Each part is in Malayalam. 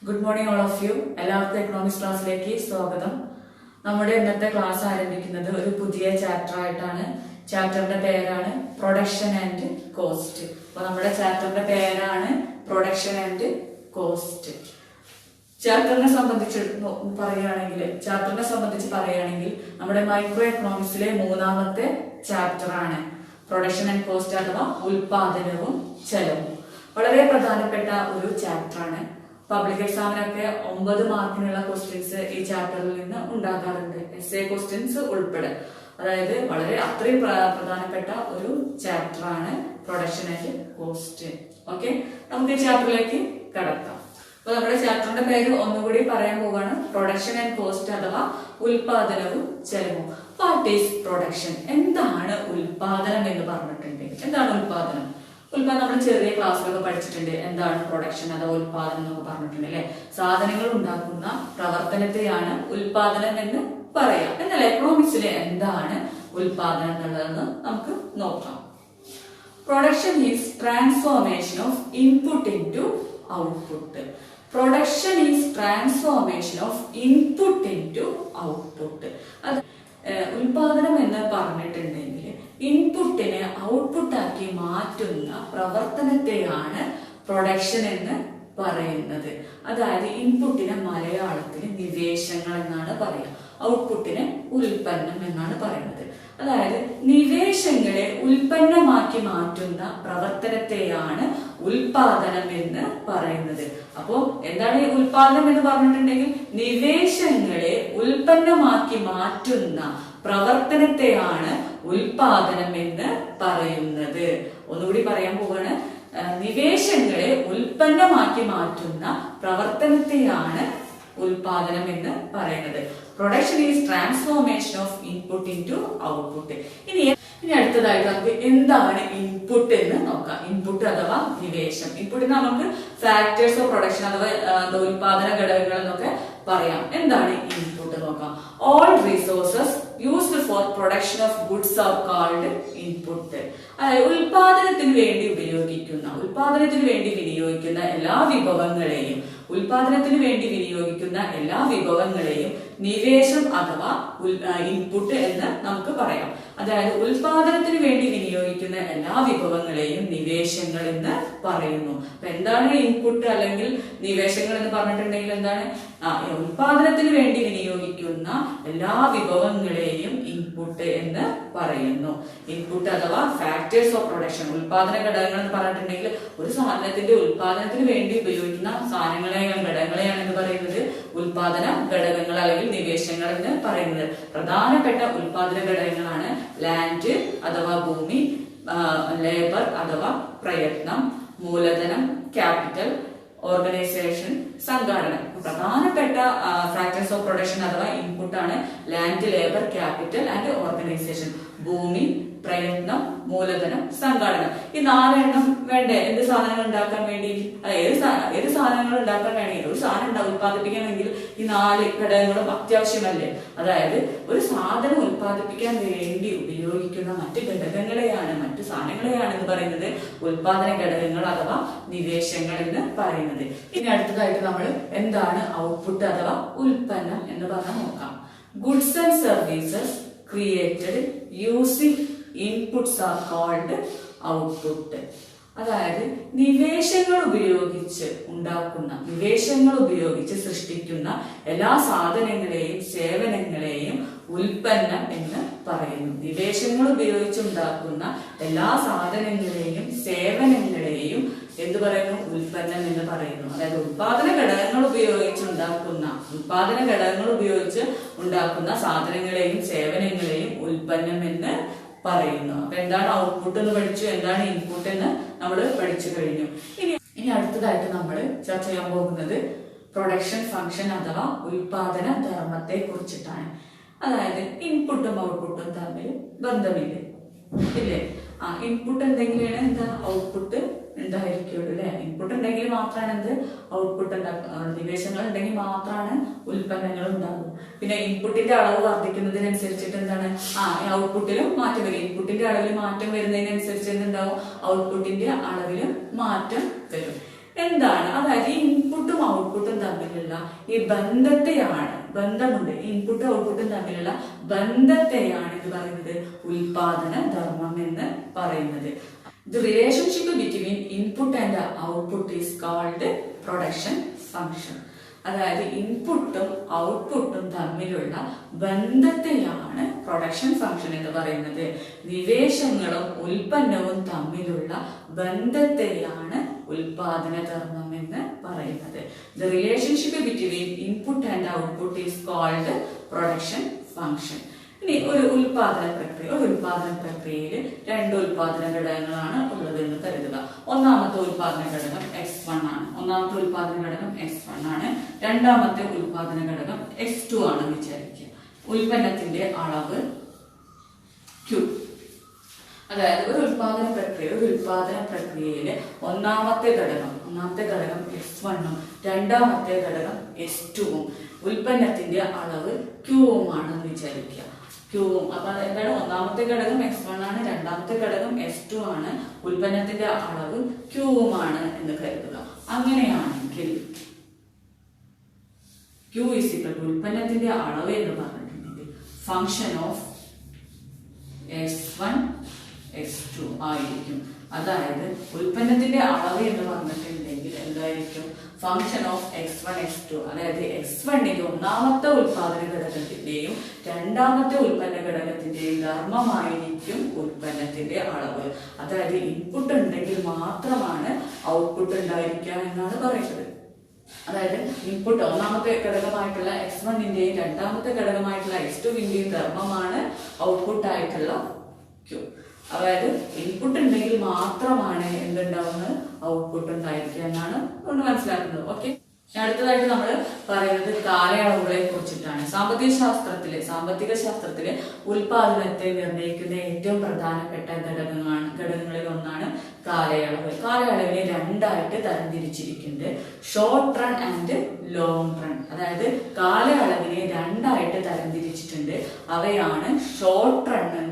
Good morning all of you. എല്ലാവർക്കും എക്കണോമിക്സ് ക്ലാസ്സിലേക്ക് സ്വാഗതം. നമ്മുടെ ഇന്നത്തെ ക്ലാസ് ആരംഭിക്കുന്നത് ഒരു പുതിയ ചാപ്റ്റർ ആയിട്ടാണ്. ചാപ്റ്ററിന്റെ പേരാണ് പ്രൊഡക്ഷൻ ആൻഡ് കോസ്റ്റ്. അപ്പൊ നമ്മുടെ ചാപ്റ്ററിന്റെ പേരാണ് പ്രൊഡക്ഷൻ ആൻഡ് കോസ്റ്റ്. ചാപ്റ്ററിനെ സംബന്ധിച്ച് പറയുകയാണെങ്കിൽ നമ്മുടെ മൈക്രോ എക്കണോമിക്സിലെ മൂന്നാമത്തെ ചാപ്റ്റർ ആണ് പ്രൊഡക്ഷൻ ആൻഡ് കോസ്റ്റ് അഥവാ ഉൽപാദനവും ചെലവും. വളരെ പ്രധാനപ്പെട്ട ഒരു ചാപ്റ്റർ ആണ്. പബ്ലിക് എക്സാമിനൊക്കെ 9 മാർക്കിനുള്ള ക്വസ്റ്റ്യൻസ് ഈ ചാപ്റ്ററിൽ നിന്ന് ഉണ്ടാകാറുണ്ട്, എസ്എ ക്വസ്റ്റ്യൻസ് ഉൾപ്പെടെ. അതായത് വളരെ അത്രയും പ്രധാനപ്പെട്ട ഒരു ചാപ്റ്റർ ആണ് പ്രൊഡക്ഷൻ ആൻഡ് കോസ്റ്റ്. ഓക്കെ, നമുക്ക് ഈ ചാപ്റ്ററിലേക്ക് കടക്കാം. അപ്പൊ നമ്മുടെ ചാപ്റ്ററിന്റെ പേര് ഒന്നുകൂടി പറയാൻ പോവാണ്, പ്രൊഡക്ഷൻ ആൻഡ് കോസ്റ്റ് അഥവാ ഉൽപാദനവും ചെലവും. What is production? എന്താണ് ഉൽപാദനം എന്ന് പറഞ്ഞിട്ടുണ്ടെങ്കിൽ എന്താണ് ഉൽപാദനം? നമ്മൾ ചെറിയ ക്ലാസ്സിലൊക്കെ പഠിച്ചിട്ടുണ്ട് എന്താണ് പ്രൊഡക്ഷൻ അഥവാ ഉൽപാദനം എന്നൊക്കെ പറഞ്ഞിട്ടുണ്ട് അല്ലെ. സാധനങ്ങൾ ഉണ്ടാക്കുന്ന പ്രവർത്തനത്തെയാണ് ഉൽപാദനം എന്ന് പറയാം. എന്നാൽ എക്കണോമിക്സിലെ എന്താണ് ഉൽപാദനം എന്നുള്ളതെന്ന് നമുക്ക് നോക്കാം. Production is transformation of input into output. Production is transformation of input into output. അത് ഉൽപാദനം എന്ന് പറഞ്ഞിട്ടുണ്ടെങ്കിൽ ഇൻപുട്ടിനെ ഔട്ട്പുട്ടാക്കി മാറ്റുന്ന പ്രവർത്തനത്തെയാണ് പ്രൊഡക്ഷൻ എന്ന് പറയുന്നത്. അതായത് ഇൻപുട്ടിനെ മലയാളത്തിൽ നിവേശങ്ങൾ എന്നാണ് പറയുക, ഔട്ട്പുട്ടിനെ ഉൽപ്പന്നം എന്നാണ് പറയുന്നത്. അതായത് നിവേശങ്ങളെ ഉൽപ്പന്നമാക്കി മാറ്റുന്ന പ്രവർത്തനത്തെയാണ് ഉൽപാദനം എന്ന് പറയുന്നത്. അപ്പോ എന്താണ് ഈ ഉൽപാദനം എന്ന് പറഞ്ഞിട്ടുണ്ടെങ്കിൽ നിവേശങ്ങളെ ഉൽപ്പന്നമാക്കി മാറ്റുന്ന പ്രവർത്തനത്തെയാണ് ഉൽപാദനം എന്ന് പറയുന്നത്. ഒന്നുകൂടി പറയാൻ പോവാണ്, നിവേശങ്ങളെ ഉൽപ്പന്നമാക്കി മാറ്റുന്ന പ്രവർത്തനത്തെയാണ് ഉൽപാദനം എന്ന് പറയുന്നത്. Production is transformation of input into output. ഇനി അടുത്തതായിട്ട് നമുക്ക് എന്താണ് ഇൻപുട്ട് എന്ന് നോക്കാം. ഇൻപുട്ട് അഥവാ നിവേശം. ഇൻപുട്ടിന് നമുക്ക് ഫാക്ടേഴ്സ് ഓഫ് പ്രൊഡക്ഷൻ അഥവാ ഉൽപാദന ഘടകങ്ങൾ എന്നൊക്കെ പറയാം. എന്താണ് ഇൻപുട്ട് നോക്കാം. All resources used for production of goods are called input. അതായത് ഉൽപാദനത്തിന് വേണ്ടി വിനിയോഗിക്കുന്ന എല്ലാ വിഭവങ്ങളെയും നിവേശം അഥവാ ഇൻപുട്ട് എന്ന് നമുക്ക് പറയാം. അതായത് ഉൽപാദനത്തിന് വേണ്ടി വിനിയോഗിക്കുന്ന എല്ലാ വിഭവങ്ങളെയും നിവേശങ്ങൾ എന്ന് പറയുന്നു. അപ്പൊ എന്താണ് ഇൻപുട്ട് അല്ലെങ്കിൽ നിവേശങ്ങൾ എന്ന് പറഞ്ഞിട്ടുണ്ടെങ്കിൽ എന്താണ്? ഉൽപാദനത്തിന് വേണ്ടി വിനിയോഗിക്കുന്ന എല്ലാ വിഭവങ്ങളെയും ഇൻപുട്ട് എന്ന് പറയുന്നു. ഇൻപുട്ട് അഥവാ ഫാക്ടേഴ്സ് ഓഫ് പ്രൊഡക്ഷൻ, ഉൽപാദന ഘടകങ്ങൾ എന്ന് പറഞ്ഞിട്ടുണ്ടെങ്കിൽ ഒരു സാധനത്തിന്റെ ഉൽപാദനത്തിന് വേണ്ടി ഉപയോഗിക്കുന്ന ഘടകങ്ങളെയാണ് എന്ന് പറയുന്നത് ഉൽപാദന ഘടകങ്ങൾ അല്ലെങ്കിൽ നിവേശങ്ങൾ എന്ന് പറയുന്നത്. പ്രധാനപ്പെട്ട ഉൽപാദന ഘടകങ്ങളാണ് ലാൻഡ് അഥവാ ഭൂമി, ലേബർ അഥവാ പ്രയത്നം, മൂലധനം ക്യാപിറ്റൽ, ഓർഗനൈസേഷൻ സംഘാടനം. പ്രധാനപ്പെട്ട ഫാക്ടേഴ്സ് ഓഫ് പ്രൊഡക്ഷൻ അഥവാ ഇൻപുട്ട് ആണ് land, labour, capital and organisation. ഭൂമി, പ്രയത്നം, മൂലധനം, സംഘാടനം. ഈ 4 എണ്ണം വേണ്ടേ എന്ത് സാധനങ്ങൾ ഉണ്ടാക്കാൻ വേണ്ടി? ഏത് സാധനങ്ങൾ ഉണ്ടാക്കാൻ വേണമെങ്കിൽ ഒരു സാധനം ഉത്പാദിപ്പിക്കണമെങ്കിൽ ഈ 4 ഘടകങ്ങളും അത്യാവശ്യമല്ലേ? അതായത് ഒരു സാധനം ഉത്പാദിപ്പിക്കാൻ വേണ്ടി ഉപയോഗിക്കുന്ന മറ്റ് സാധനങ്ങളെയാണ് എന്ന് പറയുന്നത് ഉൽപാദന ഘടകങ്ങൾ അഥവാ നിവേശങ്ങൾ എന്ന് പറയുന്നത്. ഇനി അടുത്തതായിട്ട് നമ്മൾ എന്താണ് ഔട്ട്പുട്ട് അഥവാ ഉൽപ്പന്നം എന്ന് പറഞ്ഞാൽ നോക്കാം. Goods and services created using inputs are called output. അതായത് നിവേശങ്ങൾ ഉപയോഗിച്ച് സൃഷ്ടിക്കുന്ന എല്ലാ സാധനങ്ങളെയും സേവനങ്ങളെയും ഉൽപ്പന്നം എന്ന് പറയുന്നു. നിവേശങ്ങൾ ഉപയോഗിച്ചുണ്ടാക്കുന്ന എല്ലാ സാധനങ്ങളെയും സേവനങ്ങളെയും എന്ത് പറയുന്നു? ഉൽപ്പന്നം എന്ന് പറയുന്നു. അതായത് ഉൽപാദന ഘടകങ്ങൾ ഉപയോഗിച്ച് ഉണ്ടാക്കുന്ന സാധനങ്ങളെയും സേവനങ്ങളെയും ഉൽപ്പന്നം എന്ന് പറയുന്നു. അപ്പൊ എന്താണ് ഔട്ട്പുട്ട് എന്ന് പഠിച്ചു, എന്താണ് ഇൻപുട്ട് എന്ന് നമ്മൾ പഠിച്ചു കഴിഞ്ഞു. ഇനി അടുത്തതായിട്ട് നമ്മൾ ചർച്ച ചെയ്യാൻ പോകുന്നത് പ്രൊഡക്ഷൻ ഫംഗ്ഷൻ അഥവാ ഉൽപാദന ധർമ്മത്തെ കുറിച്ചിട്ടാണ്. അതായത് ഇൻപുട്ടും ഔട്ട്പുട്ടും തമ്മിൽ ബന്ധമില്ലേ? ഇല്ലേ? ഇൻപുട്ട് എന്തെങ്കിലാണ് എന്താ ഔട്ട്പുട്ട് ഉണ്ടായിരിക്കുള്ളൂ അല്ലെ. ഇൻപുട്ട് ഉണ്ടെങ്കിൽ മാത്രമാണ് എന്ത് ഔട്ട്പുട്ട് ഉണ്ടാക്കുക. നിവേശങ്ങൾ ഉണ്ടെങ്കിൽ മാത്രമാണ് ഉൽപ്പന്നങ്ങൾ ഉണ്ടാകും. പിന്നെ ഇൻപുട്ടിന്റെ അളവ് വർദ്ധിക്കുന്നതിനനുസരിച്ചിട്ട് എന്താണ് ഔട്ട്പുട്ടിലും മാറ്റം വരും. ഇൻപുട്ടിന്റെ അളവിൽ മാറ്റം വരുന്നതിനനുസരിച്ച് എന്തുണ്ടാവും? ഔട്ട്പുട്ടിന്റെ അളവിലും മാറ്റം വരും. എന്താണ്? അതായത് ഈ ഇൻപുട്ടും ഔട്ട്പുട്ടും തമ്മിലുള്ള ഈ ബന്ധമുണ്ട്. ഇൻപുട്ടും ഔട്ട്പുട്ടും തമ്മിലുള്ള ബന്ധത്തെയാണ് ഇത് പറയുന്നത് ഉൽപാദന ധർമ്മം എന്ന് പറയുന്നത്. The relationship between input and output is called production function. അതായത് ഇൻപുട്ടും ഔട്ട്പുട്ടും തമ്മിലുള്ള ബന്ധത്തെയാണ് പ്രൊഡക്ഷൻ ഫംഗ്ഷൻ എന്ന് പറയുന്നത്. നിവേശങ്ങളും ഉൽപ്പന്നവും തമ്മിലുള്ള ബന്ധത്തെയാണ് ഉൽപാദന ധർമ്മം എന്ന് പറയുന്നത്. The relationship between input and output is called production function. ഇനി ഒരു ഉൽപാദന പ്രക്രിയയിൽ രണ്ട് ഉൽപാദന ഘടകങ്ങളാണ് ഉള്ളത് എന്ന് കരുതുക. ഒന്നാമത്തെ ഉൽപാദന ഘടകം X1 ആണ്. രണ്ടാമത്തെ ഉൽപാദന ഘടകം X2 ആണെന്ന് വിചാരിക്കുക. ഉൽപ്പന്നത്തിന്റെ അളവ് Q. അതായത് ഒരു ഉൽപാദന പ്രക്രിയയിലെ ഒന്നാമത്തെ ഘടകം X1ഉം രണ്ടാമത്തെ ഘടകം S2ഉം ഉൽപ്പന്നത്തിന്റെ അളവ് Qവും ആണെന്ന് വിചാരിക്കുക. അപ്പൊ എന്താണ്? ഒന്നാമത്തെ ഘടകം X1 ആണ്, രണ്ടാമത്തെ ഘടകം S2 ആണ്, ഉൽപ്പന്നത്തിന്റെ അളവ് Qവുമാണ് എന്ന് കരുതുക. അങ്ങനെയാണെങ്കിൽ Q ഉൽപ്പന്നത്തിന്റെ അളവ് എന്ന് പറഞ്ഞിട്ടുണ്ടെങ്കിൽ ഫംഗ്ഷൻ ഓഫ് X1 X2 ആയിരിക്കും. അതായത് ഉൽപ്പന്നത്തിന്റെ അളവ് എന്ന് പറഞ്ഞിട്ടുണ്ടെങ്കിൽ എന്തായിരിക്കും? Function of X1 X2. അതായത് X1ന്റെ ഒന്നാമത്തെ ഉൽപാദന ഘടകത്തിന്റെയും രണ്ടാമത്തെ ഉൽപ്പന്ന ഘടകത്തിന്റെയും ധർമ്മമായിരിക്കും ഉൽപ്പന്നത്തിന്റെ അളവ്. അതായത് ഇൻപുട്ട് ഉണ്ടെങ്കിൽ മാത്രമാണ് ഔട്ട്പുട്ട് ഉണ്ടായിരിക്കുക എന്നാണ് പറയുന്നത്. അതായത് ഇൻപുട്ട് ഒന്നാമത്തെ ഘടകമായിട്ടുള്ള X1ന്റെയും രണ്ടാമത്തെ ഘടകമായിട്ടുള്ള X2ന്റെയും ധർമ്മമാണ് ഔട്ട്പുട്ട് ആയിട്ടുള്ള Q. അതായത് ഇൻപുട്ട് ഉണ്ടെങ്കിൽ മാത്രമാണ് എന്തുണ്ടാവുന്നത്? ഔട്ട്പുട്ട് ഉണ്ടായിരിക്കുക എന്നാണ് കൊണ്ട് മനസ്സിലാക്കുന്നത്. ഓക്കെ, അടുത്തതായിട്ട് നമ്മൾ പറയുന്നത് കാലയളവുകളെ കുറിച്ചിട്ടാണ്. സാമ്പത്തിക ശാസ്ത്രത്തിലെ ഉൽപാദനത്തെ നിർണ്ണയിക്കുന്ന ഏറ്റവും പ്രധാനപ്പെട്ട ഘടകങ്ങളിൽ ഒന്നാണ് കാലയളവ്. കാലയളവിനെ രണ്ടായിട്ട് തരംതിരിച്ചിരിക്കുന്നത് short run and long run. അതായത് കാലയളവിനെ രണ്ടായിട്ട് തരംതിരിച്ചിട്ടുണ്ട്. അവയാണ് ഷോർട്ട് റൺ,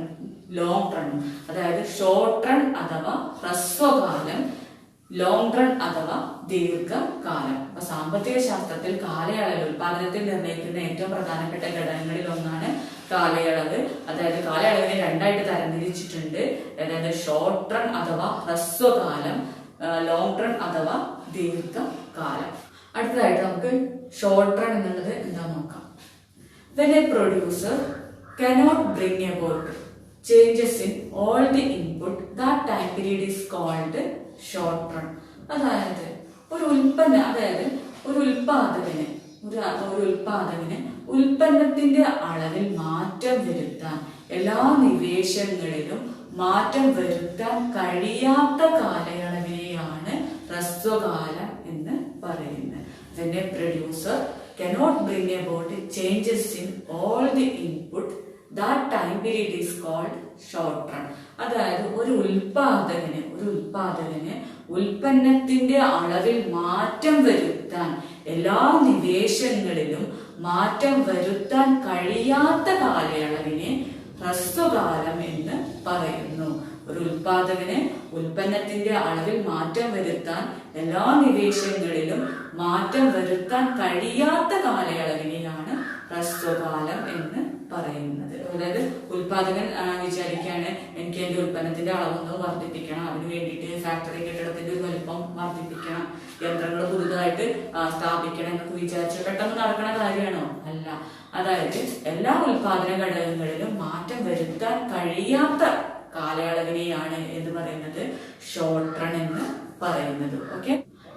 ലോങ് റൺ. അതായത് ഷോർട്ട് റൺ അഥവാ ഹ്രസ്വകാലം, ലോങ് റൺ അഥവാ ദീർഘകാലം. അപ്പൊ സാമ്പത്തിക ശാസ്ത്രത്തിൽ കാലയളവ് ഉൽപാദനത്തിൽ നിർണ്ണയിക്കുന്ന ഏറ്റവും പ്രധാനപ്പെട്ട ഘടകങ്ങളിൽ ഒന്നാണ് കാലയളവ്. അതായത് കാലയളവിനെ രണ്ടായിട്ട് തരംതിരിച്ചിട്ടുണ്ട്. അതായത് ഷോർട്ട് റൺ അഥവാ ഹ്രസ്വകാലം, ലോങ് റൺ അഥവാ ദീർഘകാലം. അടുത്തതായിട്ട് നമുക്ക് ഷോർട്ട് റൺ എന്നുള്ളത് എന്താ നോക്കാം. When a producer cannot bring about changes in all the input, that time period is called short run. അതായത് ഒരു ഉൽപാദകന് ഉൽപ്പന്നത്തിന്റെ അളവിൽ മാറ്റം വരുത്താൻ, എല്ലാ നിവേശങ്ങളിലും മാറ്റം വരുത്താൻ കഴിയാത്ത കാലയളവിനെയാണ് ഹ്രസ്വകാലം എന്ന് പറയുന്നത്. When a producer cannot bring about changes in all the input, that time period is called short run. അതായത് ഒരു ഉൽപാദകന് ഉൽപ്പന്നത്തിന്റെ അളവിൽ മാറ്റം വരുത്താൻ, എല്ലാ നിവേശങ്ങളിലും മാറ്റം വരുത്താൻ കഴിയാത്ത കാലയളവിനെ ഹ്രസ്വകാലം എന്ന് പറയുന്നു. ഒരു ഉൽപാദകന് ഉൽപ്പന്നത്തിന്റെ അളവിൽ മാറ്റം വരുത്താൻ, എല്ലാ നിവേശങ്ങളിലും മാറ്റം വരുത്താൻ കഴിയാത്ത കാലയളവിനെയാണ് ഹ്രസ്വകാലം എന്ന് പറയുന്നത്. അതായത് ഉൽപാദകൻ വിചാരിക്കുകയാണ്, എനിക്ക് എന്റെ ഉൽപ്പന്നത്തിന്റെ അളവൊന്ന് വർദ്ധിപ്പിക്കണം, അതിനു വേണ്ടിയിട്ട് ഫാക്ടറി കെട്ടിടത്തിന്റെ ഒരു വലിപ്പം വർദ്ധിപ്പിക്കണം, യന്ത്രങ്ങൾ പുതുതായിട്ട് സ്ഥാപിക്കണം എന്നൊക്കെ വിചാരിച്ച് പെട്ടെന്ന് നടക്കണ കാര്യമാണോ? അല്ല. അതായത് എല്ലാ ഉൽപാദന ഘടകങ്ങളിലും മാറ്റം വരുത്താൻ കഴിയാത്ത കാലയളവിനെയാണ് എന്ന് പറയുന്നത് ഷോർട്ട് റൺ എന്ന് പറയുന്നത്. ഓക്കെ,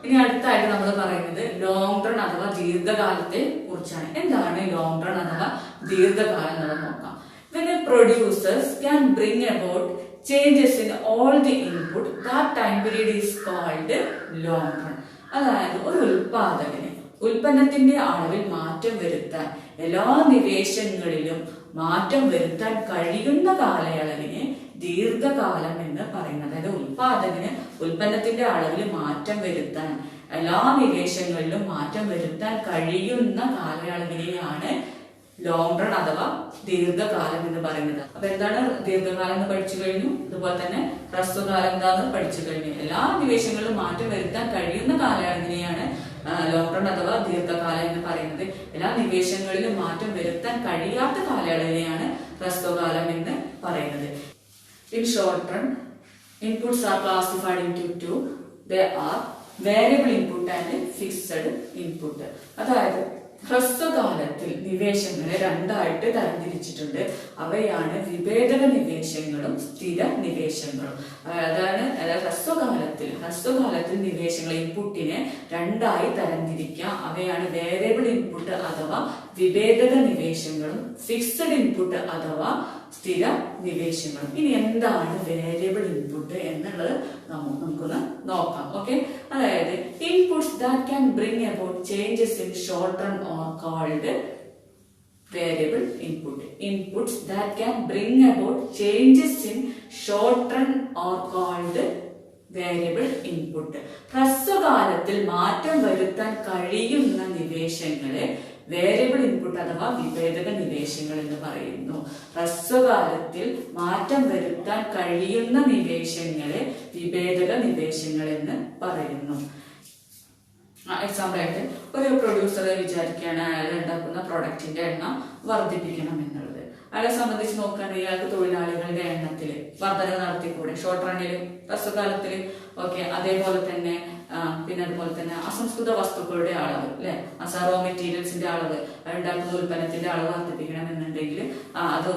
ഇനി അടുത്തായിട്ട് നമ്മൾ പറയുന്നത് ലോങ് റൺ അഥവാ ദീർഘകാലത്തെ കുറിച്ചാണ്. എന്താണ് ലോങ് റൺ അഥവാ ദീർഘകാലം എന്നുള്ളത് നോക്കാം. When a producers can bring about changes in all the input, that time period is called long run. അതായത് ഒരു ഉൽപാദകന് ഉൽപ്പന്നത്തിന്റെ അളവിൽ മാറ്റം വരുത്താൻ, എല്ലാ നിവേശങ്ങളിലും മാറ്റം വരുത്താൻ കഴിയുന്ന കാലയളവിനെ ദീർഘകാലം എന്ന് പറയുന്നത്. അതായത് ഉൽപാദകന് ഉൽപ്പന്നത്തിന്റെ അളവിൽ മാറ്റം വരുത്താൻ, എല്ലാ നിവേശങ്ങളിലും മാറ്റം വരുത്താൻ കഴിയുന്ന കാലയളവിനെയാണ് ലോങ് റൺ അഥവാ ദീർഘകാലം എന്ന് പറയുന്നത്. അപ്പൊ എന്താണ് ദീർഘകാലം എന്ന് പഠിച്ചു കഴിഞ്ഞു. അതുപോലെ തന്നെ ഹ്രസ്വകാലം എന്താന്ന് പഠിച്ചു കഴിഞ്ഞു. എല്ലാ നിവേശങ്ങളിലും മാറ്റം വരുത്താൻ കഴിയുന്ന കാലയളവിനെയാണ് ലോങ് റൺ അഥവാ ദീർഘകാലം എന്ന് പറയുന്നത്. എല്ലാ നിവേശങ്ങളിലും മാറ്റം വരുത്താൻ കഴിയാത്ത കാലയളവിനെയാണ് ഹ്രസ്വകാലം എന്ന് പറയുന്നത്. In short run, inputs are classified into two. They are variable input and fixed input. അതായത് ഹ്രസ്വകാലത്തിൽ നിവേശങ്ങളെ രണ്ടായിട്ട് തരംതിരിച്ചിട്ടുണ്ട്. അവയാണ് വിഭേദക നിവേശങ്ങളും സ്ഥിര നിവേശങ്ങളും. അതായത് ഹ്രസ്വകാലത്തിൽ നിവേശങ്ങൾ ഇൻപുട്ടിനെ രണ്ടായി തരംതിരിക്കാം. അവയാണ് വേരിയബിൾ ഇൻപുട്ട് അഥവാ വിഭേദക നിവേശങ്ങളും ഫിക്സഡ് ഇൻപുട്ട് അഥവാ സ്ഥിര നിവേശങ്ങളും. ഇനി എന്താണ് വേരിയബിൾ ഇൻപുട്ട് എന്നുള്ളത് നമുക്കൊന്ന് നോക്കാം. ഓക്കെ, അതായത് inputs that can bring about changes in short run or called variable input. Inputs that can bring about changes in short run or called variable input. ഹ്രസ്വകാലത്തിൽ മാറ്റം വരുത്താൻ കഴിയുന്ന നിവേശങ്ങളെ വേരിയബിൾ ഇൻപുട്ട് അഥവാ വിഭേദക നിവേശങ്ങൾ എന്ന് പറയുന്നു. ഹ്രസ്വകാലത്തിൽ മാറ്റം വരുത്താൻ കഴിയുന്ന നിവേശങ്ങളെ വിഭേദക നിവേശങ്ങൾ എന്ന് പറയുന്നു. എക്സാമ്പിൾ ആയിട്ട് ഒരു പ്രൊഡ്യൂസർ വിചാരിക്കുകയാണ് അയാൾ ഉണ്ടാക്കുന്ന പ്രൊഡക്റ്റിന്റെ എണ്ണം വർദ്ധിപ്പിക്കണം എന്നുള്ളത്. അയാളെ സംബന്ധിച്ച് നോക്കുകയാണെങ്കിൽ അയാൾക്ക് തൊഴിലാളികളുടെ എണ്ണത്തിൽ വർധന നടത്തിക്കൂടെ ഷോർട്ട് റണ്ണിൽ ഹ്രസ്വകാലത്തിൽ. ഓക്കെ, അതേപോലെ തന്നെ പിന്നെ അതുപോലെ തന്നെ അസംസ്കൃത വസ്തുക്കളുടെ അളവ് അല്ലെ, റോ മെറ്റീരിയൽസിന്റെ അളവ്, ഉണ്ടാക്കുന്ന ഉൽപ്പന്നത്തിന്റെ അളവ് വർദ്ധിപ്പിക്കണം എന്നുണ്ടെങ്കിൽ അത്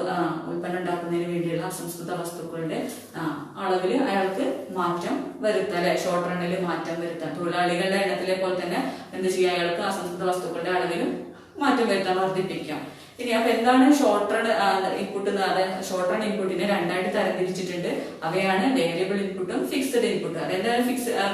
ഉൽപ്പന്നം ഉണ്ടാക്കുന്നതിന് വേണ്ടിയുള്ള അസംസ്കൃത വസ്തുക്കളുടെ അളവിൽ അയാൾക്ക് മാറ്റം വരുത്താം അല്ലെ, ഷോർട്ട് റണ്ണിൽ മാറ്റം വരുത്താം. തൊഴിലാളികളുടെ എണ്ണത്തിലെ പോലെ തന്നെ എന്ത് ചെയ്യാം, അയാൾക്ക് അസംസ്കൃത വസ്തുക്കളുടെ അളവിലും മാറ്റം വരുത്താൻ, വർദ്ധിപ്പിക്കാം. ഇനി അപ്പൊ എന്താണ് short run input? Short run ഇൻപുട്ടിനെ രണ്ടായിട്ട് തരംതിരിച്ചിട്ടുണ്ട്. അവയാണ് വേരിയബിൾ ഇൻപുട്ടും ഫിക്സഡ് ഇൻപുട്ടും. അതെന്താണ്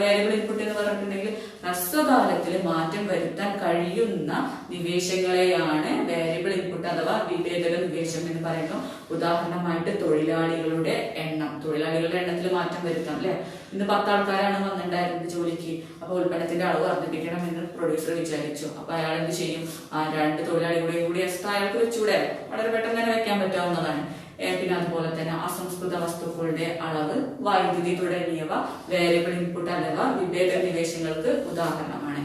വേരിയബിൾ ഇൻപുട്ട് എന്ന് പറഞ്ഞിട്ടുണ്ടെങ്കിൽ ഹ്രസ്വകാലത്തിൽ മാറ്റം വരുത്താൻ കഴിയുന്ന നിവേശങ്ങളെയാണ് വേരിയബിൾ ഇൻപുട്ട് അഥവാ വിഭേദക നിവേശം എന്ന് പറയുന്നു. ഉദാഹരണമായിട്ട് തൊഴിലാളികളുടെ എണ്ണത്തിൽ മാറ്റം വരുത്താം അല്ലെ. ഇന്ന് 10 ആൾക്കാരാണ് വന്നിട്ടുണ്ടായിരുന്നത് ജോലിക്ക്. അപ്പൊ ഉൽപ്പന്നത്തിന്റെ അളവ് വർദ്ധിപ്പിക്കണം എന്ന് പ്രൊഡ്യൂസർ വിചാരിച്ചു. അപ്പൊ അയാൾ എന്ത് ചെയ്യും, 2 തൊഴിലാളികളുടെയും കൂടി എക്സ്ട്രാ അയാൾക്ക് വെച്ചൂടെ, വളരെ പെട്ടെന്ന് തന്നെ വെക്കാൻ പറ്റാവുന്നതാണ്. പിന്നെ അതുപോലെ തന്നെ അസംസ്കൃത വസ്തുക്കളുടെ അളവ്, വൈദ്യുതി തുടങ്ങിയവ വേരിയബിൾ ഇൻപുട്ട് അഥവാ വിഭേദക നിവേശങ്ങൾക്ക് ഉദാഹരണമാണ്.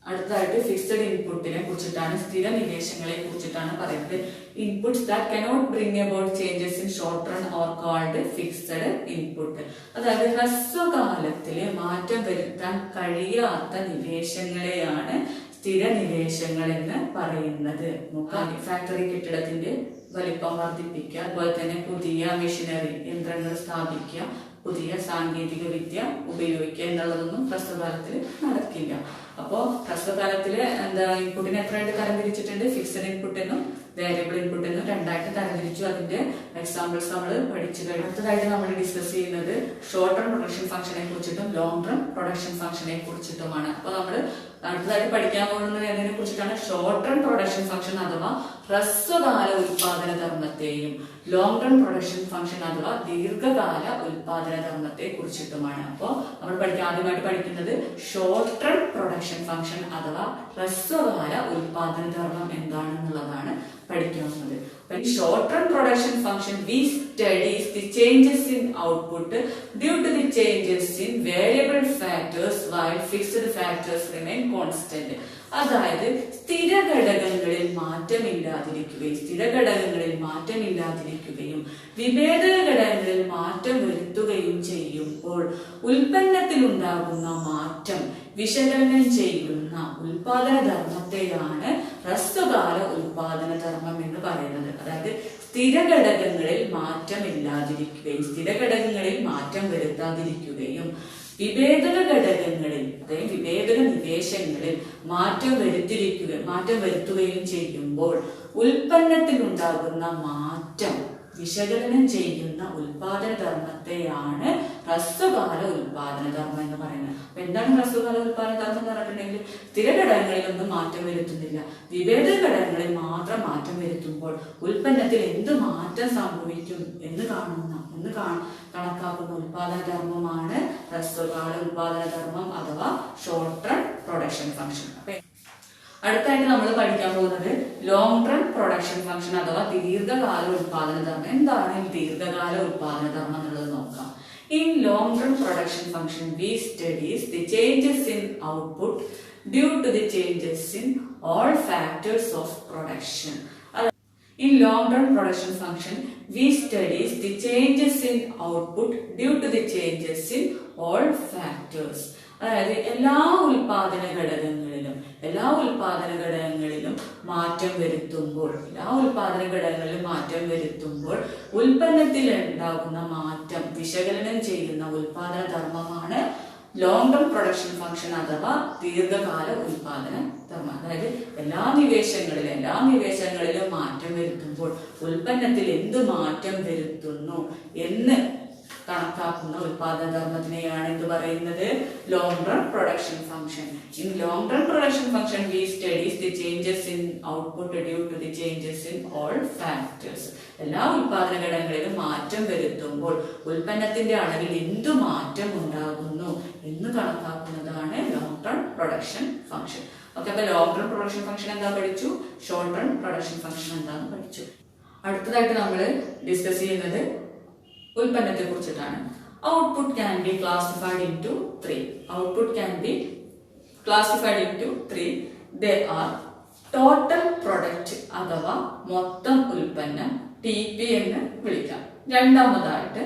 അടുത്തതായിട്ട് ഫിക്സഡ് ഇൻപുട്ടിനെ കുറിച്ചിട്ടാണ്, സ്ഥിര നിവേശങ്ങളെ കുറിച്ചിട്ടാണ് പറയുന്നത്. Inputs that cannot bring about changes in short run or called fixed input. അതായത് ഹ്രസ്വകാലത്തില് മാറ്റം വരുത്താൻ കഴിയാത്ത നിവേശങ്ങളെയാണ് സ്ഥിര നിവേശങ്ങൾ എന്ന് പറയുന്നത്. ഫാക്ടറി കെട്ടിടത്തിന്റെ വലിപ്പം വർദ്ധിപ്പിക്കുക, അതുപോലെ തന്നെ പുതിയ മെഷീനറി യന്ത്രങ്ങൾ സ്ഥാപിക്കുക, പുതിയ സാങ്കേതിക വിദ്യ ഉപയോഗിക്കുക എന്നുള്ളതൊന്നും ഹ്രസ്വകാലത്തിൽ നടക്കില്ല. അപ്പോ ഹ്രസ്വകാലത്തില് ഇൻപുട്ടിനെ എത്രയായിട്ട് തരംതിരിച്ചിട്ടുണ്ട്? ഫിക്സഡ് ഇൻപുട്ട് എന്നും വേരിയബിൾ ഇൻപുട്ട് എന്നും രണ്ടായിട്ട് തരംതിരിച്ചു. അതിന്റെ എക്സാമ്പിൾസ് നമ്മൾ പഠിച്ചു കഴിഞ്ഞു. അടുത്തതായിട്ട് നമ്മൾ ഡിസ്കസ് ചെയ്യുന്നത് ഷോർട്ട് റൺ പ്രൊഡക്ഷൻ ഫംഗ്ഷനെ കുറിച്ചിട്ടും ലോങ് റൺ പ്രൊഡക്ഷൻ ഫംഗ്ഷനെ കുറിച്ചിട്ടുമാണ്. അപ്പൊ നമ്മൾ അടുത്തതായിട്ട് പഠിക്കാൻ പോകുന്നത് എന്നതിനെ കുറിച്ചിട്ടാണ്. ഷോർട്ട് റൺ പ്രൊഡക്ഷൻ ഫംഗ്ഷൻ അഥവാ ഹ്രസ്വകാല ഉൽപാദന ധർമ്മത്തെയും ലോങ് റൺ പ്രൊഡക്ഷൻ ഫംഗ്ഷൻ അഥവാ ദീർഘകാല ഉൽപാദന ധർമ്മത്തെ കുറിച്ചിട്ടുമാണ്. അപ്പോൾ നമ്മൾ ആദ്യമായിട്ട് പഠിക്കുന്നത് ഷോർട്ട് റൺ പ്രൊഡക്ഷൻ ഫംഗ്ഷൻ അഥവാ ഹ്രസ്വകാല ഉൽപാദന ധർമ്മം എന്താണെന്നുള്ളതാണ് പഠിക്കാവുന്നത്. Short run production function we studies the changes in output due to the changes in variable factors while fixed factors remain constant. അതായത് സ്ഥിരഘടകങ്ങളിൽ മാറ്റമില്ലാതിരിക്കുകയും വിഭേദക ഘടകങ്ങളിൽ മാറ്റം വരുത്തുകയും ചെയ്യുമ്പോൾ ഉൽപ്പന്നത്തിലുണ്ടാകുന്ന മാറ്റം വിശകലനം ചെയ്യുന്ന ഉൽപാദന ധർമ്മത്തെയാണ് ഹ്രസ്വകാല ഉൽപാദന ധർമ്മം എന്ന് പറയുന്നത്. അതായത് സ്ഥിരഘടകങ്ങളിൽ മാറ്റം വരുത്താതിരിക്കുകയും വിഭേദക ഘടകങ്ങളിൽ അതായത് വിഭേദക നിവേശങ്ങളിൽ മാറ്റം വരുത്തുകയും ചെയ്യുമ്പോൾ ഉൽപ്പന്നത്തിലുണ്ടാകുന്ന മാറ്റം വിശകലനം ചെയ്യുന്ന ഉൽപാദന ധർമ്മത്തെയാണ് ഹ്രസ്വകാല ഉൽപാദന ധർമ്മം എന്ന് പറയുന്നത്. അപ്പൊ എന്താണ് ഹ്രസ്വകാല ഉൽപാദന ധർമ്മം എന്ന് പറഞ്ഞിട്ടുണ്ടെങ്കിൽ സ്ഥിരഘടകങ്ങളിലൊന്നും മാറ്റം വരുത്തുന്നില്ല, വിഭേദ ഘടകങ്ങളിൽ മാത്രം മാറ്റം വരുത്തുമ്പോൾ ഉൽപ്പന്നത്തിൽ എന്ത് മാറ്റം സംഭവിക്കും എന്ന് കണക്കാക്കുന്ന ഉൽപാദന ധർമ്മമാണ് ഹ്രസ്വകാല ഉൽപാദന ധർമ്മം അഥവാ ഷോർട്ട് റൺ പ്രൊഡക്ഷൻ ഫംഗ്ഷൻ. അടുത്തായിട്ട് നമ്മൾ പഠിക്കാൻ പോകുന്നത് ലോങ് റൺ പ്രൊഡക്ഷൻ ഫംഗ്ഷൻ അഥവാ ദീർഘകാല ഉൽപാദന ധർമ്മം. എന്താണ് ഈ ദീർഘകാല ഉൽപാദന ധർമ്മം എന്നുള്ളത് നോക്കാം. In long run production function, we studies the changes in output due to the changes in all factors of production. In long run production function, we studies the changes in output due to the changes in all factors. അതായത് എല്ലാ ഉൽപാദന ഘടകങ്ങളിലും മാറ്റം വരുത്തുമ്പോൾ ഉൽപ്പന്നത്തിൽ ഉണ്ടാകുന്ന മാറ്റം വിശകലനം ചെയ്യുന്ന ഉൽപാദന ധർമ്മമാണ് ലോങ് ടേം പ്രൊഡക്ഷൻ ഫംഗ്ഷൻ അഥവാ ദീർഘകാല ഉൽപാദന ധർമ്മം. അതായത് എല്ലാ നിവേശങ്ങളിലും മാറ്റം വരുത്തുമ്പോൾ ഉൽപ്പന്നത്തിൽ എന്ത് മാറ്റം വരുത്തുന്നു എന്ന് കണക്കാക്കുന്ന ഉൽപാദന ധർമ്മത്തിനെയാണ് എന്ത് പറയുന്നത്? Long run production function. In long run production function we studies the changes in output due to the changes in all factors. എല്ലാ ഉൽപാദന ഘടകങ്ങളിലും മാറ്റം വരുത്തുമ്പോൾ ഉൽപ്പന്നത്തിന്റെ അളവിൽ എന്തു മാറ്റം ഉണ്ടാകുന്നു എന്ന് കണക്കാക്കുന്നതാണ് long run production function. Okay, അപ്പൊ ലോങ് റൺ പ്രൊഡക്ഷൻ ഫംഗ്ഷൻ എന്താ പഠിച്ചു, ഷോർട്ട് റൺ പ്രൊഡക്ഷൻ ഫംഗ്ഷൻ എന്താന്ന് പഠിച്ചു. അടുത്തതായിട്ട് നമ്മൾ ഡിസ്കസ് ചെയ്യുന്നത് ഉൽപ്പന്നത്തെ കുറിച്ചിട്ടാണ്. Output can be classified into 3. Output can be classified into 3. They are total product അഥവാ മൊത്തം ഉൽപ്പന്നം, TP എന്ന് വിളിക്കാം. രണ്ടാമതായിട്ട്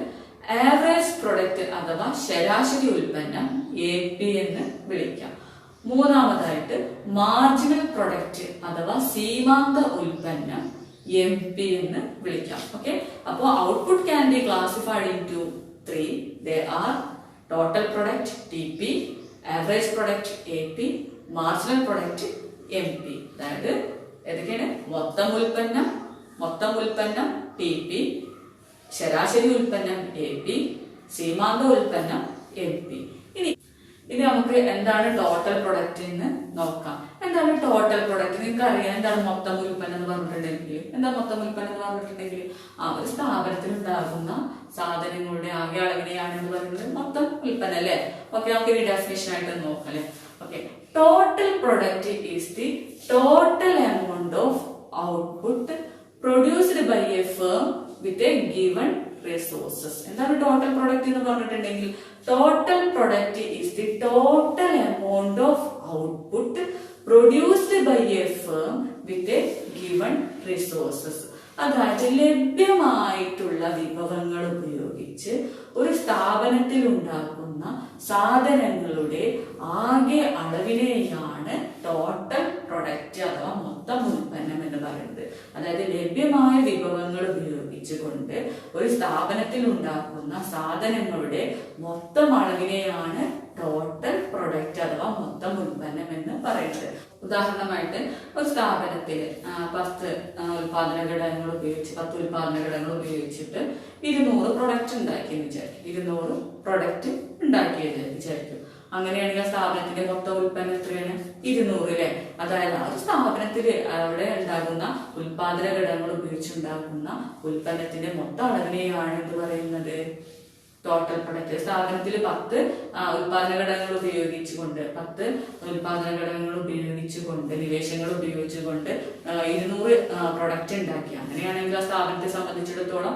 ആവറേജ് പ്രൊഡക്റ്റ് അഥവാ ശരാശരി ഉൽപ്പന്നം, AP എന്ന് വിളിക്കാം. മൂന്നാമതായിട്ട് മാർജിനൽ പ്രൊഡക്റ്റ് അഥവാ സീമാന്ത ഉൽപ്പന്നം, MP എന്ന് വിളിക്കാം. ഓക്കെ, അപ്പോൾ output can be classified into 3. They are total product TP, average product AP, marginal product MP. അതായത് ഏതൊക്കെയാണ്? മൊത്തം ഉൽപ്പന്നം TP, ശരാശരി ഉൽപ്പന്നം AP, സീമാന്ത ഉൽപ്പന്നം MP. ഇനി നമുക്ക് എന്താണ് ടോട്ടൽ പ്രൊഡക്റ്റ് എന്ന് നോക്കാം. എന്താണ് ടോട്ടൽ പ്രൊഡക്റ്റ്? നിങ്ങൾക്ക് അറിയാം എന്താണ് മൊത്തം ഉൽപ്പന്നം എന്ന് പറഞ്ഞിട്ടുണ്ടെങ്കിൽ. ഒരു സ്ഥാപനത്തിൽ ഉണ്ടാകുന്ന സാധനങ്ങളുടെ ആകെ അളവിനെയാണ് എന്ന് പറയുന്നത് മൊത്തം ഉൽപ്പന്നം അല്ലെ. ഓക്കെ, നമുക്ക് ഈ ഡെഫിനിഷൻ ആയിട്ട് നോക്കാം അല്ലെ. Okay, total product is the total amount of output produced by a firm with a given resources. എന്താണ് ടോട്ടൽ പ്രൊഡക്റ്റ് എന്ന് പറഞ്ഞിട്ടുണ്ടെങ്കിൽ? Total product is the total amount of output produced by a firm with a given resources. അതായത് ലഭ്യമായിട്ടുള്ള വിഭവങ്ങൾ ഉപയോഗിച്ച് ഒരു സ്ഥാപനത്തിൽ ഉണ്ടാക്കുന്ന സാധനങ്ങളുടെ ആകെ അളവിനെയാണ് ടോട്ടൽ പ്രൊഡക്റ്റ് അഥവാ മൊത്തം ഉൽപ്പന്നം എന്ന് പറയുന്നത്. അതായത് ലഭ്യമായ വിഭവങ്ങൾ ഉപയോഗിച്ചുകൊണ്ട് ഒരു സ്ഥാപനത്തിൽ ഉണ്ടാക്കുന്ന സാധനങ്ങളുടെ മൊത്തം അളവിനെയാണ് ടോട്ടൽ പ്രൊഡക്റ്റ് അഥവാ മൊത്തം ഉൽപ്പന്നം എന്ന് പറയുന്നത്. ഉദാഹരണമായിട്ട് ഒരു സ്ഥാപനത്തിൽ 10 ഉൽപാദന ഘടകങ്ങൾ ഉപയോഗിച്ചിട്ട് 200 പ്രൊഡക്റ്റ് ഉണ്ടാക്കിയെന്ന് വിചാരിക്കും. 200 പ്രൊഡക്റ്റ് ഉണ്ടാക്കിയത് വിചാരിക്കും. അങ്ങനെയാണെങ്കിൽ സ്ഥാപനത്തിന്റെ മൊത്തം ഉൽപ്പന്നം എത്രയാണ്? 200 അല്ലെ. അതായത് ആ ഒരു സ്ഥാപനത്തിൽ അവിടെ ഉണ്ടാകുന്ന ഉൽപാദന ഘടകങ്ങൾ ഉപയോഗിച്ചുണ്ടാക്കുന്ന ഉൽപ്പന്നത്തിന്റെ മൊത്തം അളവിനെയാണ് എന്ത് പറയുന്നത്? Total product. സ്ഥാപനത്തിൽ 10 ഉൽപാദന ഘടകങ്ങൾ ഉപയോഗിച്ചുകൊണ്ട് നിവേശങ്ങൾ ഉപയോഗിച്ചുകൊണ്ട് 200 പ്രൊഡക്റ്റ് ഉണ്ടാക്കി. അങ്ങനെയാണെങ്കിൽ ആ സ്ഥാപനത്തെ സംബന്ധിച്ചിടത്തോളം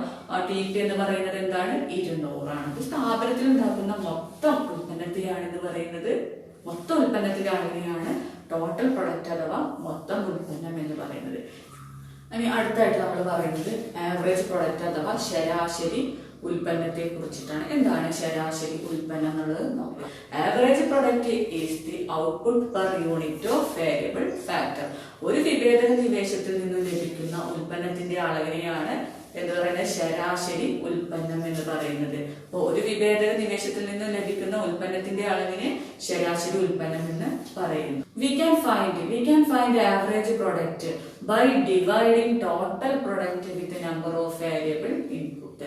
TP എന്ന് പറയുന്നത് എന്താണ്? 200 ആണ്. സ്ഥാപനത്തിൽ ഉണ്ടാക്കുന്ന മൊത്തം ഉൽപ്പന്നത്തെയാണ് എന്ന് പറയുന്നത്, മൊത്തം ഉൽപ്പന്നത്തിന്റെ അളവിനെയാണ് ടോട്ടൽ പ്രൊഡക്റ്റ് അഥവാ മൊത്തം ഉൽപ്പന്നം എന്ന് പറയുന്നത്. ഇനി അടുത്തായിട്ട് നമ്മൾ പറയുന്നത് ആവറേജ് പ്രൊഡക്റ്റ് അഥവാ ശരാശരി ഉൽപ്പന്നത്തെ കുറിച്ചിട്ടാണ്. എന്താണ് ശരാശരി ഉൽപ്പന്നം എന്നുള്ളത് നോക്കാം. Average product is the output per unit of variable factor. ഒരു വിഭേദക നിവേശത്തിൽ നിന്ന് ലഭിക്കുന്ന ഉൽപ്പന്നത്തിന്റെ അളവിനെയാണ് എന്ന് പറയുന്നത് ശരാശരി ഉൽപ്പന്നം എന്ന് പറയുന്നത്. അപ്പോൾ ഒരു വിഭേദക നിവേശത്തിൽ നിന്ന് ലഭിക്കുന്ന ഉൽപ്പന്നത്തിന്റെ അളവിനെ ശരാശരി ഉൽപ്പന്നം എന്ന് പറയുന്നു. We can find average product by dividing total product with the number of variable input.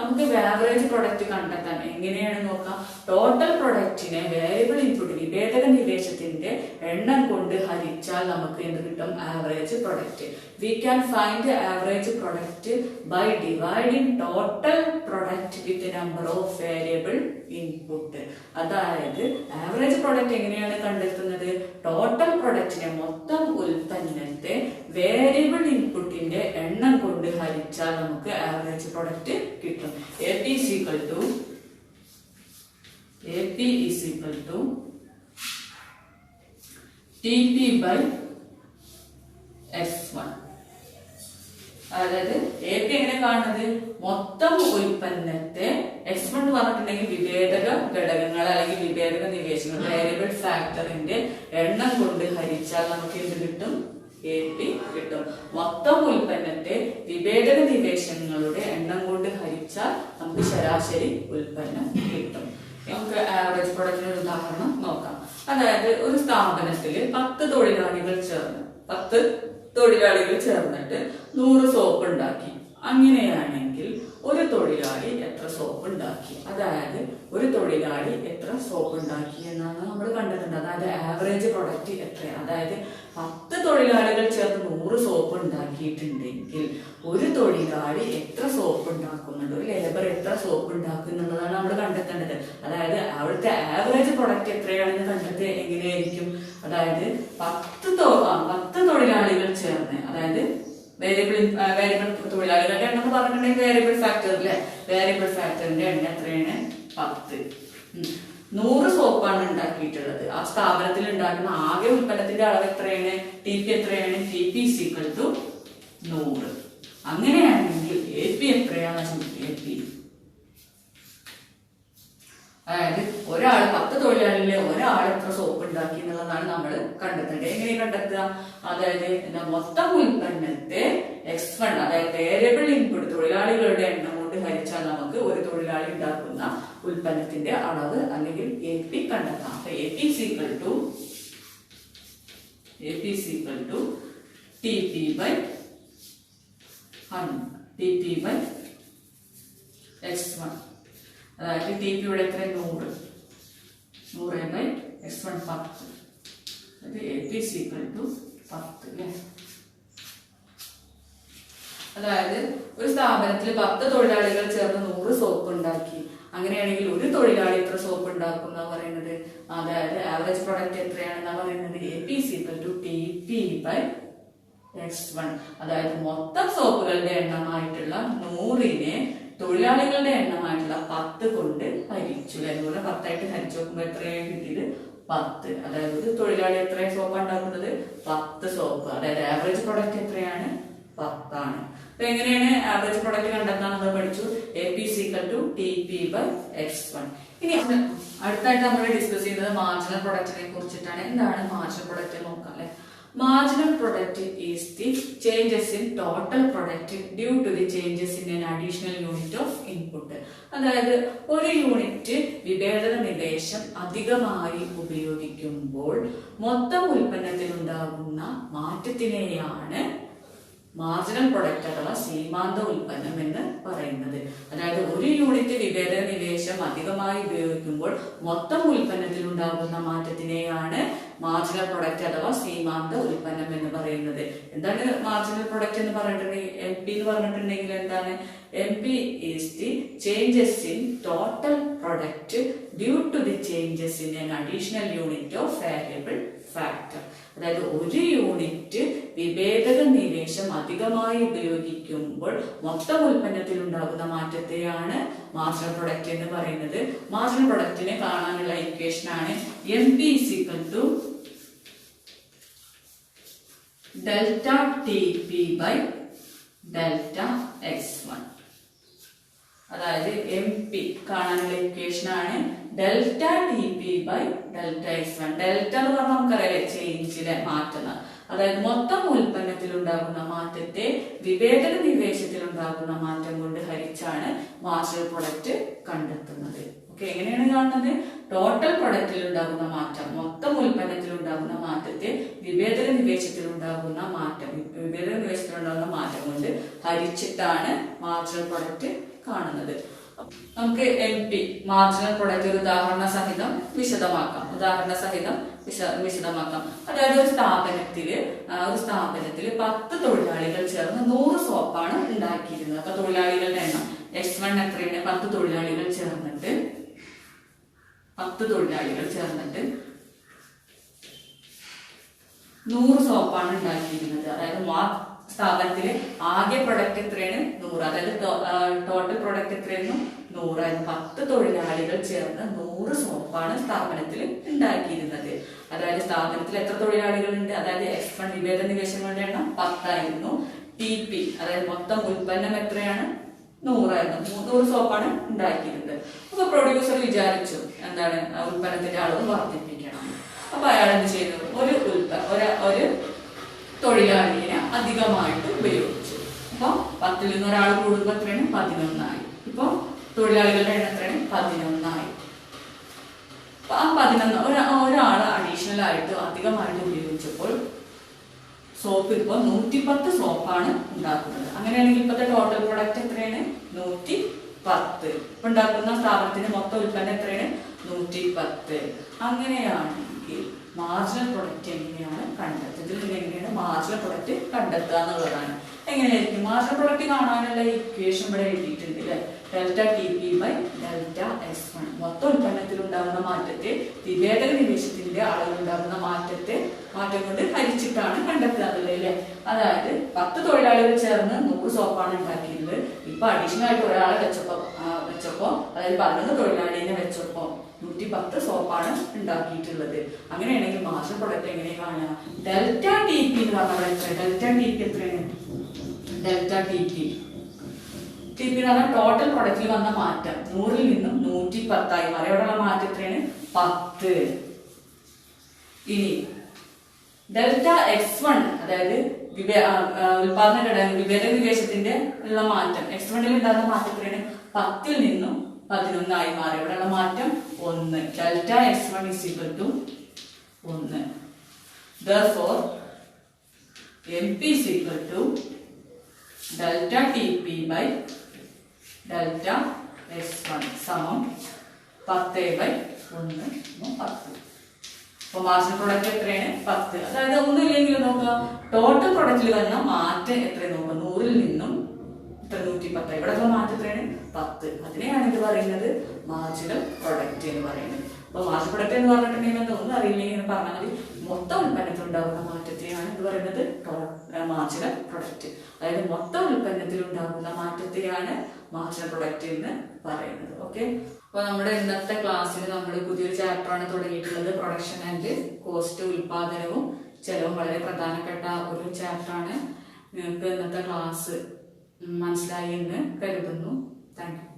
നമുക്ക് ആവറേജ് പ്രൊഡക്റ്റ് കണ്ടെത്താൻ എങ്ങനെയാണ് നോക്കാം. ടോട്ടൽ പ്രൊഡക്റ്റിനെ വേരിയബിൾ ഇൻപുട്ട് വിഭേദക നിവേശത്തിന്റെ എണ്ണം കൊണ്ട് ഹരിച്ചാൽ നമുക്ക് എന്ത് കിട്ടും? Average product. We can find average product by dividing total product with number of variable input. അതായത് ആവറേജ് പ്രൊഡക്റ്റ് എങ്ങനെയാണ് കണ്ടെത്തുന്നത്? ടോട്ടൽ പ്രൊഡക്റ്റിനെ മൊത്തം ഉൽപ്പന്നത്തെ വേരിയബിൾ ഇൻപുട്ടിന്റെ എണ്ണം കൊണ്ട് ഹരിച്ചാൽ നമുക്ക് ആവറേജ് പ്രൊഡക്റ്റ് കിട്ടും. AP is equal to TP by S1. അതായത് AP എങ്ങനെ കാണുന്നത്? മൊത്തം ഉൽപ്പന്നത്തെ S1 എന്ന് പറഞ്ഞിട്ടുണ്ടെങ്കിൽ വിഭേദക ഘടകങ്ങൾ അല്ലെങ്കിൽ വിഭേദക നിവേശങ്ങൾ വേരിയബിൾ ഫാക്ടറിന്റെ എണ്ണം കൊണ്ട് ഹരിച്ചാൽ നമുക്ക് എന്ത് കിട്ടും? AP കിട്ടും. മൊത്തം ഉൽപ്പന്നത്തെ വിഭേദക നിവേശങ്ങളുടെ എണ്ണം കൊണ്ട് ഹരിച്ചാൽ നമുക്ക് ശരാശരി ഉൽപ്പന്നം കിട്ടും. നമുക്ക് ആവറേജ് പ്രൊഡക്റ്റിന് ഒരു ഉദാഹരണം നോക്കാം. അതായത് ഒരു സ്ഥാപനത്തിൽ 10 തൊഴിലാളികൾ ചേർന്നിട്ട് 100 സോപ്പ് ഉണ്ടാക്കി. അങ്ങനെയാണെങ്കിൽ ഒരു തൊഴിലാളി എത്ര സോപ്പ് ഉണ്ടാക്കി? അതായത് ഒരു തൊഴിലാളി എത്ര സോപ്പ് ഉണ്ടാക്കി എന്നാണ് നമ്മൾ കണ്ടിട്ടുണ്ട്. അതായത് ആവറേജ് പ്രൊഡക്റ്റ് എത്രയാണ്? അതായത് 10 തൊഴിലാളികൾ ചേർന്ന് 100 സോപ്പ് ഉണ്ടാക്കിയിട്ടുണ്ടെങ്കിൽ ഒരു തൊഴിലാളി എത്ര സോപ്പ് ഉണ്ടാക്കുന്നുണ്ട്, ഒരു ലേബർ എത്ര സോപ്പ് ഉണ്ടാക്കുന്നുള്ളതാണ് നമ്മൾ കണ്ടെത്തേണ്ടത്. അതായത് അവിടുത്തെ ആവറേജ് പ്രൊഡക്റ്റ് എത്രയാണെന്ന് കണ്ടെത്തുക എങ്ങനെയായിരിക്കും? അതായത് 10 തൊഴിലാളികൾ ചേർന്ന്, അതായത് വേരിയബിൾ തൊഴിലാളികളുടെ എണ്ണം പറഞ്ഞിട്ടുണ്ടെങ്കിൽ വേരിയബിൾ ഫാക്ടർ അല്ലെ, വേരിയബിൾ ഫാക്ടറിന്റെ എണ്ണം എത്രയാണ്? 10. 100 സോപ്പാണ് ഉണ്ടാക്കിയിട്ടുള്ളത്. ആ സ്ഥാപനത്തിൽ ഉണ്ടാക്കുന്ന ആകെ ഉൽപ്പന്നത്തിന്റെ അളവ് എത്രയാണ്? TP എത്രയാണ്? TP is equal to 100. അങ്ങനെയാണെങ്കിൽ AP എത്രയാണ്? AP അതായത് 10 തൊഴിലാളികളെ ഒരാൾ എത്ര സോപ്പ് ഉണ്ടാക്കി എന്നുള്ളതാണ് നമ്മൾ കണ്ടെത്തേണ്ടത്. എങ്ങനെ കണ്ടെത്തുക? അതായത് മൊത്തം ഉൽപ്പന്നത്തെ X1 അതായത് വേരിയബിൾ ഇൻപുട്ട് തൊഴിലാളികളുടെ എണ്ണം കൊണ്ട് ഹരിച്ചാൽ നമുക്ക് ഒരു തൊഴിലാളി ഉണ്ടാക്കുന്ന ഉൽപ്പന്നത്തിന്റെ അളവ് അല്ലെങ്കിൽ AP കണ്ടെത്താം. അപ്പൊ AP is equal to TP by X1. അതായത് TP ഇവിടെ എത്ര? 100 by S1 10. അത് AP is equal to 10 അല്ലേ? അതായത് ഒരു സ്ഥാപനത്തിൽ 10 തൊഴിലാളികൾ ചേർന്ന് 100 സോപ്പ് ഉണ്ടാക്കി. അങ്ങനെയാണെങ്കിൽ ഒരു തൊഴിലാളി എത്ര സോപ്പ് ഉണ്ടാക്കും എന്നാ പറയുന്നത്? അതായത് ആവറേജ് പ്രൊഡക്റ്റ് എത്രയാണെന്നാ പറയുന്നത്? AP is equal to TP by X1. അതായത് മൊത്തം സോപ്പുകളുടെ എണ്ണമായിട്ടുള്ള 100നെ തൊഴിലാളികളുടെ എണ്ണമായിട്ടുള്ള 10 കൊണ്ട് ഹരിച്ചു. 10 ആയിട്ട് ഹരിച്ചു നോക്കുമ്പോൾ എത്രയാണ് കിട്ടിയത്? 10. അതായത് ഒരു തൊഴിലാളി എത്ര സോപ്പ് ഉണ്ടാക്കുന്നത്? 10 സോപ്പ്. അതായത് ആവറേജ് പ്രൊഡക്റ്റ് എത്രയാണ്? 10 ആണ്. അപ്പൊ എങ്ങനെയാണ് ആവറേജ് പ്രൊഡക്റ്റ് കണ്ടെത്താൻ നമ്മൾ പഠിച്ചു? AP is equal to TP by X1. ഇനി അടുത്തായിട്ട് നമ്മൾ ഡിസ്കസ് ചെയ്യുന്നത് മാർജിനൽ പ്രൊഡക്റ്റിനെ കുറിച്ചിട്ടാണ്. എന്താണ് മാർജിനൽ പ്രൊഡക്റ്റ് നോക്കാം അല്ലെ? Marginal product is the changes in total product due to the changes in an additional unit of input. അതായത് ഒരു യൂണിറ്റ് വിഭേദക നിവേശം അധികമായി ഉപയോഗിക്കുമ്പോൾ മൊത്തം ഉൽപ്പന്നത്തിൽ ഉണ്ടാകുന്ന മാറ്റത്തിനെയാണ് മാർജിനൽ പ്രൊഡക്റ്റ് അഥവാ സീമാന്ത ഉൽപ്പന്നം എന്ന് പറയുന്നത്. അതായത് ഒരു യൂണിറ്റ് വിഭേദക നിവേശം അധികമായി ഉപയോഗിക്കുമ്പോൾ മൊത്തം ഉൽപ്പന്നത്തിൽ ഉണ്ടാകുന്ന മാറ്റത്തിനെയാണ് മാർജിനൽ പ്രൊഡക്റ്റ് അഥവാ സീമാന്ത ഉൽപ്പന്നം എന്ന് പറയുന്നത്. എന്താണ് മാർജിനൽ പ്രൊഡക്റ്റ് എന്ന് പറഞ്ഞിട്ടുണ്ടെങ്കിൽ? MP എന്ന് പറഞ്ഞിട്ടുണ്ടെങ്കിൽ എന്താണ്? MP is the changes in total product due to the changes in an additional unit of variable factor. അതായത് ഒരു യൂണിറ്റ് വിഭേദക നിവേശം അധികമായി ഉപയോഗിക്കുമ്പോൾ മൊത്തം ഉൽപ്പന്നത്തിൽ ഉണ്ടാകുന്ന മാറ്റത്തെയാണ് മാർജിനൽ പ്രൊഡക്റ്റ് എന്ന് പറയുന്നത്. മാർജിനൽ പ്രൊഡക്റ്റിനെ കാണാനുള്ള ഇക്വേഷൻ ആണ് MP is equal to delta TP by delta X1. അതായത് MP കാണാനുള്ള ഇക്വേഷൻ ആണ് delta TP by delta X1. Delta എന്ന് പറഞ്ഞാൽ നമുക്കറിയാം ചേഞ്ചിലെ മാറ്റം. അതായത് മൊത്തം ഉൽപ്പന്നത്തിൽ ഉണ്ടാകുന്ന മാറ്റത്തെ വിഭേദക നിവേശത്തിൽ ഉണ്ടാകുന്ന മാറ്റം കൊണ്ട് ഹരിച്ചാണ് മാർജിനൽ പ്രൊഡക്റ്റ് കണ്ടെത്തുന്നത്. ഓക്കെ, എങ്ങനെയാണ് കാണുന്നത്? ടോട്ടൽ പ്രൊഡക്റ്റിൽ ഉണ്ടാകുന്ന മാറ്റം, മൊത്തം ഉൽപ്പന്നത്തിൽ ഉണ്ടാകുന്ന മാറ്റത്തെ വിഭേദക നിവേശത്തിൽ ഉണ്ടാകുന്ന മാറ്റം കൊണ്ട് ഹരിച്ചിട്ടാണ് മാർജിനൽ പ്രൊഡക്റ്റ് കാണുന്നത്. നമുക്ക് MP മാർജിനൽ പ്രൊഡക്റ്റ് ഒരു ഉദാഹരണ സഹിതം വിശദമാക്കാം. അതായത് ഒരു സ്ഥാപനത്തില് 10 തൊഴിലാളികൾ ചേർന്ന് 100 സോപ്പാണ് ഉണ്ടാക്കിയിരുന്നത്. അപ്പൊ തൊഴിലാളികളുടെ എണ്ണം X1 എത്രയാണ്? 10 തൊഴിലാളികൾ ചേർന്നിട്ട് 100 സോപ്പാണ് ഉണ്ടാക്കിയിരുന്നത്. അതായത് സ്ഥാപനത്തിലെ ആകെ പ്രൊഡക്റ്റ് എത്രയാണ്? 100. അതായത് ടോട്ടൽ പ്രൊഡക്റ്റ് എത്രയായിരുന്നു? 100. 10 തൊഴിലാളികൾ ചേർന്ന് 100 സോപ്പാണ് സ്ഥാപനത്തിൽ ഉണ്ടാക്കിയിരുന്നത്. അതായത് സ്ഥാപനത്തിൽ എത്ര തൊഴിലാളികളുണ്ട്? അതായത് X1 വിഭേദ നിവേശങ്ങളുടെ എണ്ണം 10 ആയിരുന്നു. TP അതായത് മൊത്തം ഉൽപ്പന്നം എത്രയാണ്? 100 ആയിരുന്നു. 100 സോപ്പാണ് ഉണ്ടാക്കിയിരുന്നത്. അപ്പൊ പ്രൊഡ്യൂസർ വിചാരിച്ചു എന്താണ് ഉൽപ്പന്നത്തിന്റെ അളവ് വർദ്ധിപ്പിക്കണം. അപ്പൊ അയാൾ എന്ത് ചെയ്തു? ഒരു തൊഴിലാളിയെ അധികമായിട്ട് ഉപയോഗിച്ചു. അപ്പൊ 10ൽ നിന്ന് ഒരാൾ കൂടുമ്പോൾ എത്രയാണ്? 11 ആയി. ഇപ്പൊ തൊഴിലാളികളുടെ എണ്ണം എത്രയാണ്? 11 ആയി. അപ്പൊ ആ 11 ഒരാൾ അഡീഷണൽ ആയിട്ട് അധികമായിട്ട് ഉപയോഗിച്ചപ്പോൾ സോപ്പ് ഇപ്പൊ 110 സോപ്പാണ് ഉണ്ടാക്കുന്നത്. അങ്ങനെയാണെങ്കിൽ ഇപ്പോഴത്തെ ടോട്ടൽ പ്രൊഡക്റ്റ് എത്രയാണ്? 110. ഇപ്പൊ ഉണ്ടാക്കുന്ന സ്ഥാപനത്തിന്റെ മൊത്തം ഉൽപ്പന്നം എത്രയാണ്? 110. അങ്ങനെയാണെങ്കിൽ മാർജിനൽ പ്രൊഡക്റ്റ് എങ്ങനെയാണ് കണ്ടെത്തുന്നത്? എങ്ങനെയാണ് മാർജിനൽ പ്രൊഡക്റ്റ് കണ്ടെത്തുക എന്നുള്ളതാണ്. എങ്ങനെയായിരിക്കും മാർജിനൽ പ്രൊഡക്റ്റ് കാണാനുള്ള ഇക്വേഷൻ ഇവിടെ എഴുതിയിട്ടുണ്ട് അല്ലെ? Delta TP by delta S1 മൊത്തം ഉൽപ്പന്നത്തിൽ ഉണ്ടാകുന്ന മാറ്റത്തെ വിഭേദക നിവേശത്തിന്റെ അളവിലുണ്ടാകുന്ന മാറ്റം കൊണ്ട് ഹരിച്ചിട്ടാണ് കണ്ടെത്തുക അല്ലേ? അതായത് 10 തൊഴിലാളികൾ ചേർന്ന് 100 സോപ്പാണ് ഉണ്ടാക്കിയത്. ഇപ്പൊ അഡീഷണൽ ആയിട്ട് ഒരാളെ വെച്ചപ്പോ അതായത് 11 തൊഴിലാളിനെ വെച്ചപ്പോ 110 സോപ്പാണ് ഉണ്ടാക്കിയിട്ടുള്ളത്. അങ്ങനെയാണെങ്കിൽ മാർജിനൽ പ്രൊഡക്റ്റ് എങ്ങനെ കാണുക? ഡെൽറ്റ TP എന്ന് പറഞ്ഞാൽ ഡെൽറ്റ TP എത്രയാണ്? ഡെൽറ്റ TP എന്ന് പറഞ്ഞാൽ ടോട്ടൽ പ്രൊഡക്റ്റിൽ വന്ന മാറ്റം 100ൽ നിന്നും 110 ആയി മാറി. അവിടെയുള്ള മാറ്റം എത്രയാണ്? 10. ഇനി ഡെൽറ്റ X1 അതായത് ഉൽപാദന ഘടകം വിഭേദക നിവേശത്തിന്റെ ഉള്ള മാറ്റം X1ൽ ഉണ്ടാകുന്ന മാറ്റം എത്രയാണ്? 10ൽ നിന്നും 11 ആയി മാറി. അവിടെയുള്ള മാറ്റം 1. Delta X1 = 1. Therefore MP = delta TP by delta S1 സമം 10/1 10. അപ്പൊ മാർജിനൽ പ്രൊഡക്റ്റ് എത്രയാണ്? 10. അതായത് ഒന്നുമില്ലെങ്കിലും നോക്കുക ടോട്ടൽ പ്രൊഡക്റ്റിൽ വന്ന മാറ്റം എത്രയാണ് നോക്കുക? 100ൽ നിന്നും 110. ഇവിടെ മാറ്റം എത്രയാണ്? 10. അതിനെയാണ് ഇത് പറയുന്നത് മാർജിനൽ പ്രൊഡക്റ്റ് എന്ന് പറയുന്നത്. അപ്പൊ മാർജിനൽ പ്രൊഡക്റ്റ് എന്ന് പറഞ്ഞിട്ടുണ്ടെങ്കിൽ ഒന്നും അറിയില്ലെങ്കിൽ പറഞ്ഞാൽ മതി. മൊത്തം ഉൽപ്പന്നത്തിൽ ഉണ്ടാകുന്ന മാറ്റത്തെയാണ് ഇത് പറയുന്നത് മാർജിനൽ പ്രൊഡക്റ്റ്. അതായത് മൊത്തം ഉൽപ്പന്നത്തിൽ ഉണ്ടാകുന്ന മാറ്റത്തെയാണ് മാർജിനൽ പ്രൊഡക്റ്റ് എന്ന് പറയുന്നത്. ഓക്കെ. അപ്പൊ നമ്മുടെ ഇന്നത്തെ ക്ലാസ്സിൽ നമ്മൾ പുതിയൊരു ചാപ്റ്ററാണ് തുടങ്ങിയിട്ടുള്ളത്. പ്രൊഡക്ഷൻ ആൻഡ് കോസ്റ്റ്, ഉൽപാദനവും ചെലവും വളരെ പ്രധാനപ്പെട്ട ഒരു ചാപ്റ്ററാണ്. നിങ്ങൾക്ക് ഇന്നത്തെ ക്ലാസ് മനസ്സിലായി എന്ന് കരുതുന്നു. Thank you.